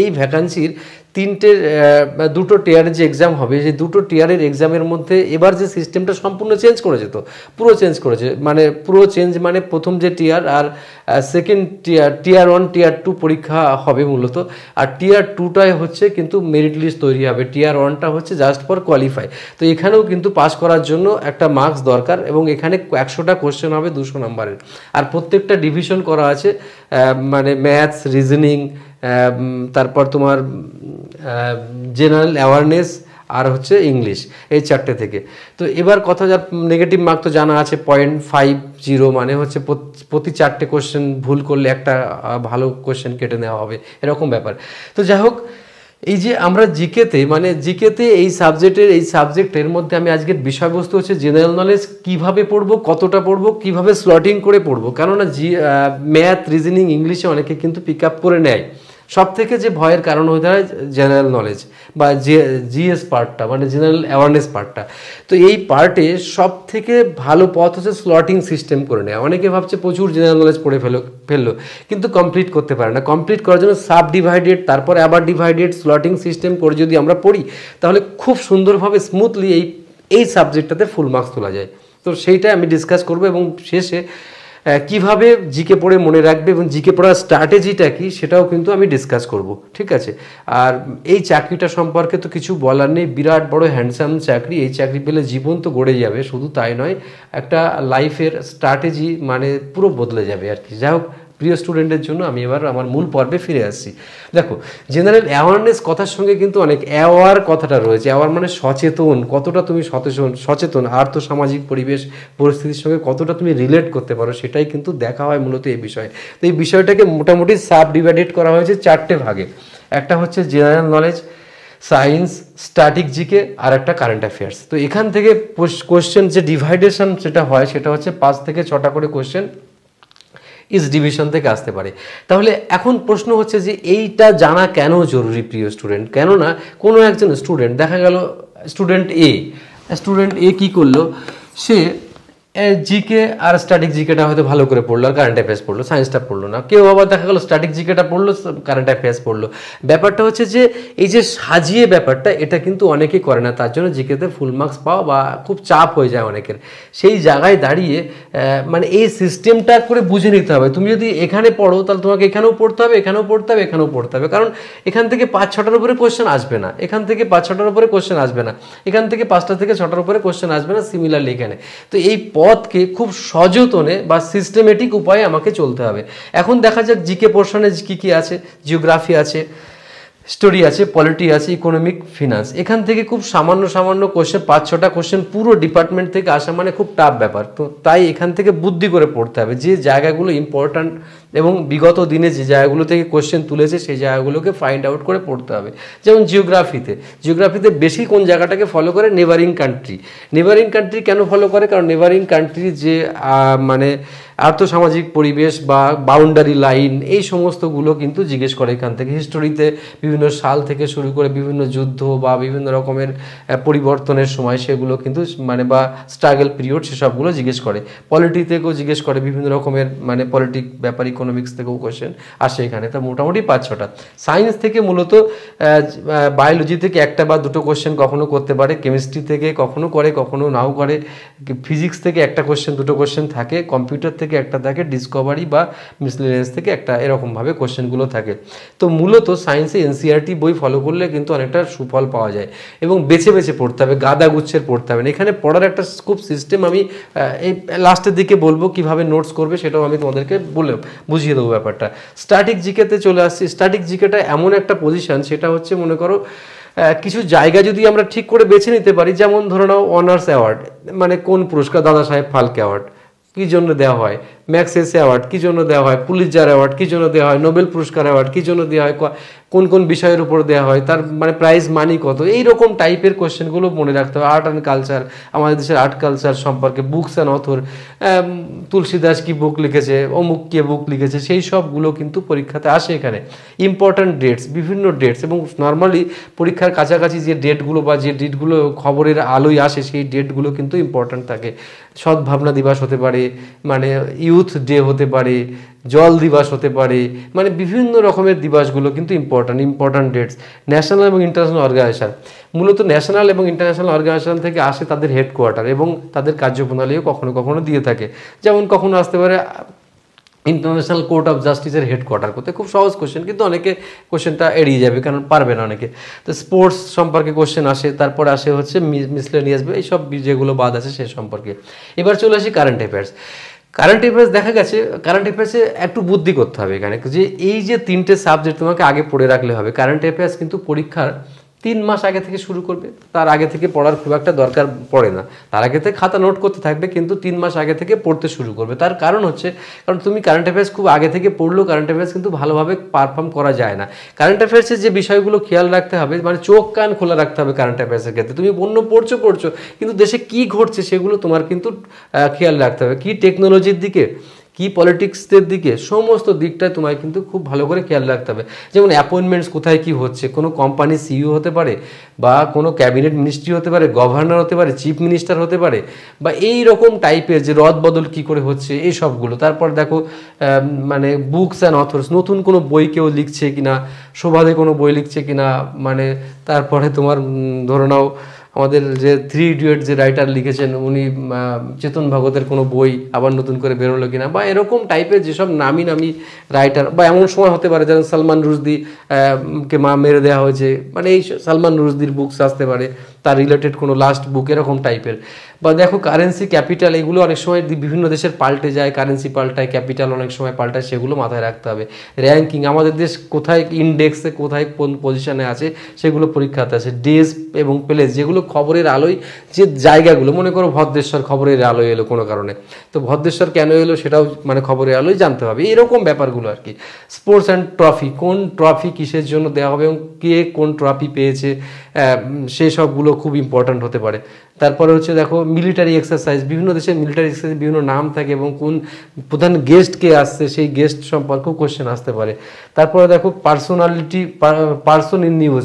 এই ভ্যাকান্সির দুটো টিয়ারের যে এক্সাম হবে, সেই দুটো টিয়ারের এক্সামের মধ্যে এবার যে সিস্টেমটা সম্পূর্ণ চেঞ্জ করেছে, তো পুরো চেঞ্জ করেছে, মানে পুরো চেঞ্জ, মানে প্রথম যে টিয়ার আর সেকেন্ড টিয়ার 1 টিয়ার 2 পরীক্ষা হবে মূলত, আর টিয়ার 2টায় হচ্ছে কিন্তু মেরিট লিস্ট তৈরি হবে, টিয়ার 1টা হচ্ছে জাস্ট ফর কোয়ালিফাই। তো এখানেও কিন্তু পাস করার জন্য একটা মার্কস দরকার, এবং এখানে 100টা কোশ্চেন হবে 200 নম্বরের, আর প্রত্যেকটা ডিভিশন করা আছে, মানে ম্যাথস, রিজনিং, তারপর তোমার জেনারেল অ্যাওয়ারনেস, আর হচ্ছে ইংলিশ, এই 4টে থেকে। তো এবার কথা, যার নেগেটিভ মার্ক তো জানা আছে 0.50, মানে হচ্ছে প্রতি 4টে কোশ্চেন ভুল করলে একটা ভালো কোশ্চেন কেটে নেওয়া হবে, এরকম ব্যাপার। তো যাই হোক, এই যে আমরা জিকেতে, মানে জিকেতে এই সাবজেক্টের মধ্যে আমি আজকের বিষয়বস্তু হচ্ছে জেনারেল নলেজ, কিভাবে পড়বো, কতটা পড়বো, কিভাবে স্লটিং করে পড়বো, কেননা ম্যাথ, রিজনিং, ইংলিশে অনেকে কিন্তু পিক আপ করে নেয়। সব থেকে যে ভয়ের কারণ হয়ে দাঁড়ায় জেনারেল নলেজ বা জিএস পার্টটা, মানে জেনারেল অ্যাওয়ারনেস পার্টটা। তো এই পার্টে সব থেকে ভালো পথ হচ্ছে স্লটিং সিস্টেম করে নেওয়া। অনেকে ভাবছে প্রচুর জেনারেল নলেজ পড়ে ফেললো, কিন্তু কমপ্লিট করতে পারে না। কমপ্লিট করার জন্য সাব ডিভাইডেড, তারপর আবার ডিভাইডেড, স্লটিং সিস্টেম করে যদি আমরা পড়ি, তাহলে খুব সুন্দরভাবে স্মুথলি এই সাবজেক্টটাতে ফুল মার্কস তোলা যায়। তো সেইটাই আমি ডিসকাস করবো, এবং শেষে কিভাবে জিকে পড়ে মনে রাখবে এবং জিকে পড়ার স্ট্র্যাটেজিটা কি, সেটাও কিন্তু আমি ডিসকাস করব, ঠিক আছে। আর এই চাকরিটা সম্পর্কে তো কিছু বলার নেই, বিরাট বড় হ্যান্ডসাম চাকরি। এই চাকরি পেলে জীবন তো গড়ে যাবে, শুধু তাই নয়, একটা লাইফের স্ট্র্যাটেজি মানে পুরো বদলে যাবে আর কি। যাই হোক, প্রিয় স্টুডেন্টের জন্য আমি এবার আমার মূল পর্বে ফিরে আসছি। দেখো, জেনারেল অ্যাওয়ারনেস কথার সঙ্গে কিন্তু অনেক অ্যাওয়ার কথাটা রয়েছে। অ্যাওয়ার মানে সচেতন, কতটা তুমি সচেতন, আর্থসামাজিক পরিবেশ পরিস্থিতির সঙ্গে কতটা তুমি রিলেট করতে পারো, সেটাই কিন্তু দেখা হয় মূলত এই বিষয়ে। তো এই বিষয়টাকে মোটামুটি সাব ডিভাইডেড করা হয়েছে 4টে ভাগে। একটা হচ্ছে general knowledge, science, static GK, আর একটা কারেন্ট অ্যাফেয়ার্স। তো এখান থেকে কোশ্চেন যে ডিভাইডেশন যেটা হয়, সেটা হচ্ছে 5 থেকে 6টা করে কোশ্চেন ইস ডিভিশন থেকে আসতে পারে। তাহলে এখন প্রশ্ন হচ্ছে যে এইটা জানা কেন জরুরি প্রিয় স্টুডেন্ট? কেননা কোনো একজন স্টুডেন্ট, দেখা গেল স্টুডেন্ট এ কী করলো, সে জিকে আর স্ট্যাটিক জিকেটা হয়তো ভালো করে পড়লো, আর কারেন্ট অ্যাফেয়ার্স পড়লো, সায়েন্সটা পড়লো না। কেউ আবার দেখা গেলো স্ট্যাটিক জিকেটা পড়লো, কারেন্ট অ্যাফেয়ার্স পড়লো। ব্যাপারটা হচ্ছে যে এই যে সাজিয়ে ব্যাপারটা, এটা কিন্তু অনেকেই করে না, তার জন্য জিকেতে ফুল মার্কস পাওয়া বা খুব চাপ হয়ে যায় অনেকের। সেই জায়গায় দাঁড়িয়ে মানে এই সিস্টেমটা করে বুঝে নিতে হবে। তুমি যদি এখানে পড়ো, তাহলে তোমাকে এখানেও পড়তে হবে, এখানেও পড়তে হবে, এখানেও পড়তে হবে, কারণ এখান থেকে 5-6টার উপরে কোশ্চেন আসবে না, এখান থেকে 5-6টার উপরে কোশ্চেন আসবে না, এখান থেকে 5টা থেকে 6টার উপরে কোশ্চেন আসবে না, সিমিলারলি এখানে। তো এই পথকে খুব সযতনে বা সিস্টেমেটিক উপায়ে আমাকে চলতে হবে। এখন দেখা যাক জিকে পোর্শনে কী কী আছে। জিওগ্রাফি আছে, স্টোরি আছে, পলিটি আছে, ইকোনমিক, ফিনান্স। এখান থেকে খুব সামান্য কোশ্চেন, 5-6টা কোশ্চেন পুরো ডিপার্টমেন্ট থেকে আসা মানে খুব টাফ ব্যাপার। তো তাই এখান থেকে বুদ্ধি করে পড়তে হবে, যে জায়গাগুলো ইম্পর্ট্যান্ট এবং বিগত দিনে যে জায়গাগুলো থেকে কোশ্চেন তুলেছে, সেই জায়গাগুলোকে ফাইন্ড আউট করে পড়তে হবে। যেমন জিওগ্রাফিতে বেশি কোন জায়গাটাকে ফলো করে? নেবারিং কান্ট্রি কেন ফলো করে? কারণ নেবারিং কান্ট্রি যে মানে আর্থসামাজিক পরিবেশ বা বাউন্ডারি লাইন, এই সমস্তগুলো কিন্তু জিজ্ঞেস করে এখান থেকে। হিস্টোরিতে বিভিন্ন সাল থেকে শুরু করে বিভিন্ন যুদ্ধ বা বিভিন্ন রকমের পরিবর্তনের সময়, সেগুলো কিন্তু মানে বা স্ট্রাগল পিরিয়ড, সেসবগুলো জিজ্ঞেস করে। পলিটি থেকেও জিজ্ঞেস করে বিভিন্ন রকমের, মানে পলিটিক ব্যাপার, ইকোনমিক্স থেকেও কোশ্চেন আসে এখানে। তা মোটামুটি 5-6টা। সায়েন্স থেকে মূলত বায়োলজি থেকে 1টা বা 2টো কোশ্চেন কখনো করতে পারে, কেমিস্ট্রি থেকে কখনো করে, কখনো নাও করে, ফিজিক্স থেকে 1টা কোশ্চেন, 2টো কোশ্চেন থাকে, কম্পিউটার থেকে 1টা থাকে, ডিসকভারি বা মিসলেনিয়াস থেকে 1টা, এরকমভাবে কোশ্চেনগুলো থাকে। তো মূলত সায়েন্সে এনসিইআরটি বই ফলো করলে কিন্তু অনেকটা সুফল পাওয়া যায়, এবং বেছে বেছে পড়তে হবে, গাদা গুচ্ছের পড়তে হবে না। এখানে পড়ার একটা খুব সিস্টেম আমি এই লাস্টের দিকে বলবো, কিভাবে নোটস করবে সেটাও আমি তোমাদেরকে বুঝিয়ে দেবো ব্যাপারটা। স্ট্যাটিক জিকেতে চলে আসছি। স্ট্যাটিক জিকেটা এমন একটা পজিশন, সেটা হচ্ছে মনে করো কিছু জায়গা যদি আমরা ঠিক করে বেছে নিতে পারি, যেমন ধরে নাও অনার্স অ্যাওয়ার্ড, মানে কোন পুরস্কার, দাদা সাহেব ফালকে অ্যাওয়ার্ড কী জন্য দেওয়া হয়, ম্যাক্সেস অ্যাওয়ার্ড কী জন্য দেওয়া হয়, পুলিৎজার অ্যাওয়ার্ড কী জন্য দেওয়া হয়, নোবেল পুরস্কার অ্যাওয়ার্ড কী জন্য দেওয়া হয়, কোন কোন বিষয়ের উপর দেওয়া হয়, তার মানে প্রাইজ মানি কত, এইরকম টাইপের কোশ্চেনগুলো মনে রাখতে হবে। আর্ট অ্যান্ড কালচার, আমাদের দেশের আর্ট কালচার সম্পর্কে, বুকস অ্যান্ড অথর, তুলসী দাস কি বুক লিখেছে, অমুক কে বুক লিখেছে, সেই সবগুলো কিন্তু পরীক্ষাতে আসে এখানে। ইম্পর্ট্যান্ট ডেটস, বিভিন্ন ডেটস, এবং নর্মালি পরীক্ষার কাছাকাছি যে ডেটগুলো বা যে ডেটগুলো খবরের আলোয় আসে, সেই ডেটগুলো কিন্তু ইম্পর্ট্যান্ট থাকে। সদ্ভাবনা দিবস হতে পারে, মানে ইউথ ডে হতে পারে, জল দিবস হতে পারে, মানে বিভিন্ন রকমের দিবসগুলো কিন্তু ইম্পর্ট্যান্ট ডেটস। ন্যাশনাল এবং ইন্টারন্যাশনাল অর্গানাইজেশন, মূলত ন্যাশনাল এবং ইন্টারন্যাশনাল অর্গানাইজেশন থেকে আসে তাদের হেডকোয়ার্টার এবং তাদের কার্যপ্রণালীও কখনো কখনো দিয়ে থাকে। যেমন কখনো আসতে পারে ইন্টারন্যাশনাল কোর্ট অফ জাস্টিসের হেডকোয়ার্টার করতে। খুব সহজ কোশ্চেন, কিন্তু অনেকে কোশ্চেনটা এড়িয়ে যাবে কারণ পারবে না অনেকে। তো স্পোর্টস সম্পর্কে কোশ্চেন আসে, তারপরে আসে হচ্ছে মিসলেনিয়াস, এইসব যেগুলো বাদ আছে সে সম্পর্কে। এবার চলে আসি কারেন্ট অ্যাফেয়ার্স। কারেন্ট অ্যাফেয়ার্স দেখা গেছে, কারেন্ট অ্যাফেয়ার্সে একটু বুদ্ধি করতে হবে এখানে, যে এই যে তিনটে সাবজেক্ট তোমাকে আগে পড়ে রাখলে হবে। কারেন্ট অ্যাফেয়ার্স কিন্তু পরীক্ষার 3 মাস আগে থেকে শুরু করবে, তার আগে থেকে পড়ার খুব একটা দরকার পড়ে না। তার আগে থেকে খাতা নোট করতে থাকবে, কিন্তু 3 মাস আগে থেকে পড়তে শুরু করবে। তার কারণ হচ্ছে, কারণ তুমি কারেন্ট অ্যাফেয়ার্স খুব আগে থেকে পড়লেও কারেন্ট অ্যাফেয়ার্স কিন্তু ভালোভাবে পারফর্ম করা যায় না। কারেন্ট অ্যাফেয়ার্সের যে বিষয়গুলো খেয়াল রাখতে হবে, মানে চোখ কান খোলা রাখতে হবে কারেন্ট অ্যাফেয়ার্সের ক্ষেত্রে। তুমি অন্য পড়ছো কিন্তু দেশে কি ঘটছে সেগুলো তোমার কিন্তু খেয়াল রাখতে হবে। কি টেকনোলজির দিকে, কি পলিটিক্সের দিকে, সমস্ত দিকটায় তোমায় কিন্তু খুব ভালো করে খেয়াল রাখতে হবে। যেমন অ্যাপয়েন্টমেন্টস কোথায় কি হচ্ছে, কোনো কোম্পানির সিইও হতে পারে, বা কোনো ক্যাবিনেট মিনিস্ট্রি হতে পারে, গভর্নর হতে পারে, চিফ মিনিস্টার হতে পারে, বা এই রকম টাইপের যে রদবদল কি করে হচ্ছে এই সবগুলো। তারপর দেখো মানে বুকস অ্যান্ড অথর্স, নতুন কোনো বই কেউ লিখছে কিনা, শোভাদে কোনো বই লিখছে কিনা, মানে তারপরে তোমার ধরে নাও আমাদের যে 3 ইডিয়ট যে রাইটার লিখেছেন উনি চেতন ভগতের কোনো বই আবার নতুন করে বেরোলো কিনা, বা এরকম টাইপের যেসব নামি নামি রাইটার। বা এমন সময় হতে পারে যেমন সালমান রুশদি কে মেরে দেওয়া হয়েছে, মানে এই সালমান রুশদির বুকস আসতে পারে, তার রিলেটেড কোনো লাস্ট বুক, এরকম টাইপের। বা দেখো কারেন্সি, ক্যাপিটাল, এগুলো অনেক সময় বিভিন্ন দেশের পাল্টে যায়, কারেন্সি পাল্টায়, ক্যাপিটাল অনেক সময় পাল্টায়, সেগুলো মাথায় রাখতে হবে। র্যাঙ্কিং, আমাদের দেশ কোথায় ইন্ডেক্সে কোথায় কোন পজিশনে আছে সেগুলো পরীক্ষাতে আছে। ডেজ এবং প্লেস, যেগুলো খবরের আলোয় যে জায়গাগুলো, মনে করো ভদ্রেশ্বর খবরের আলোয় এলো কোনো কারণে, তো ভদ্রেশ্বর কেন এলো সেটাও মানে খবরের আলোয় জানতে হবে, এরকম ব্যাপারগুলো আর কি। স্পোর্টস অ্যান্ড ট্রফি, কোন ট্রফি কিসের জন্য দেওয়া হবে এবং কে কোন ট্রফি পেয়েছে, সেই সবগুলো খুব ইম্পর্ট্যান্ট হতে পারে। তারপরে হচ্ছে দেখো মিলিটারি এক্সারসাইজ, বিভিন্ন দেশের মিলিটারি এক্সারসাইজ বিভিন্ন নাম থাকে এবং কোন প্রধান গেস্ট কে আসছে সেই গেস্ট সম্পর্কেও কোশ্চেন আসতে পারে। তারপরে দেখো পার্সোনালিটি, পার্সন ইন নিউজ,